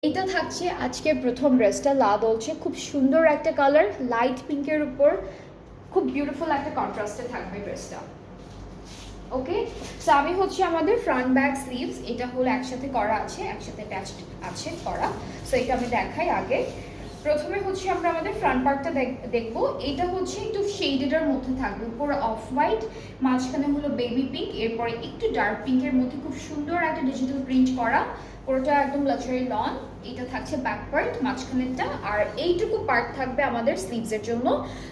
এটা থাকছে আজকে প্রথম ড্রেসটা লা দলছে, খুব সুন্দর একটা কালার, লাইট পিঙ্কের উপর খুব বিউটিফুল একটা কন্ট্রাস্টে থাকবে ড্রেসটা। ওকে, সো আমি হচ্ছে আমাদের ফ্রন্ট ব্যাক স্লিভস এটা হলো একসাথে করা আছে, একসাথে অ্যাটাচড আছে করা। সো এটা আমি দেখাই আগে। প্রথমে হচ্ছে আমরা আমাদের ফ্রন্ট পার্টটা দেখবো। এটা হচ্ছে একটু শেডেডের মধ্যে থাকবে, পুরো অফ হোয়াইট, মাঝখানে হলো বেবি পিঙ্ক, এরপরে একটু ডার্ক পিঙ্কের মধ্যে খুব সুন্দর একটা ডিজিটাল প্রিন্ট করা, পুরোটা একদম লাক্সারি লন। এটা থাকছে ব্যাক পার্ট মাঝখানেরটা, আর এইটুকু পার্ট থাকবে আমাদের স্লিভসের জন্য।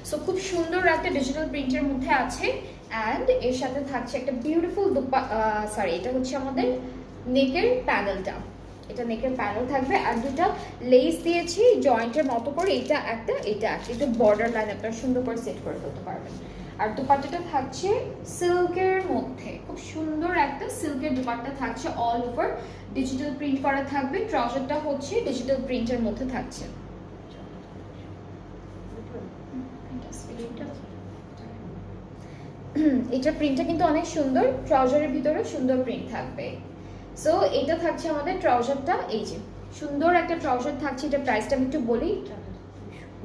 সো খুব সুন্দর একটা ডিজিটাল প্রিন্টের মধ্যে আছে। অ্যান্ড এর সাথে থাকছে একটা বিউটিফুল এটা হচ্ছে আমাদের নেকের প্যানেলটা, এটা নেকের প্যানেল থাকবে। আর দুটা লেস দিয়েছি জয়েন্টের মতো করে, এটা একটা একটু বর্ডার লাইন আপনারা সুন্দর করে সেট করে ফেলতে পারবেন। আর দুপাট্টাটা থাকছে সিল্কের মধ্যে, খুব সুন্দর একটা সিল্কের দুপাট্টা থাকছে, অল ওভার ডিজিটাল প্রিন্ট করা থাকবে। ট্রাউজারটা হচ্ছে ডিজিটাল প্রিন্টের মধ্যে থাকছে। এটার প্রিন্টটা কিন্তু অনেক সুন্দর, ট্রাউজারের ভিতরে সুন্দর প্রিন্ট থাকবে। সো এটা থাকছে আমাদের ট্রাউজারটা, এই যে সুন্দর একটা ট্রাউজার থাকছে। এটা প্রাইসটা আমি একটু বলি,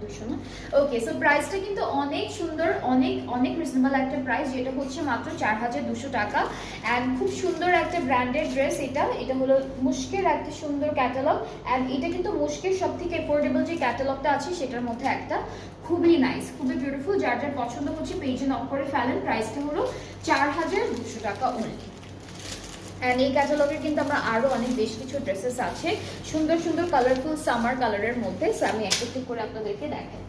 200 না? ওকে, সো প্রাইসটা কিন্তু অনেক সুন্দর, অনেক অনেক রিজনেবল একটা প্রাইস, যেটা হচ্ছে মাত্র 4200 টাকা। অ্যান্ড খুব সুন্দর একটা ব্র্যান্ডেড ড্রেস। এটা হলো মুশকের একটা সুন্দর ক্যাটালগ, অ্যান্ড এটা কিন্তু মুশকের সব থেকে অ্যাফোর্ডেবল যে ক্যাটালগটা আছে সেটার মধ্যে একটা, খুবই নাইস, খুবই বিউটিফুল। যার যার পছন্দ হচ্ছে পেজে নক করে ফেলেন। প্রাইসটা হলো 4200 টাকা অনলি। অ্যান্ড এই ক্যাটালগের কিন্তু আমরা আরও অনেক বেশ কিছু ড্রেসেস আছে সুন্দর সুন্দর কালারফুল সামার কালারের মধ্যে। সো আমি এক একটু করে আপনাদেরকে দেখাই।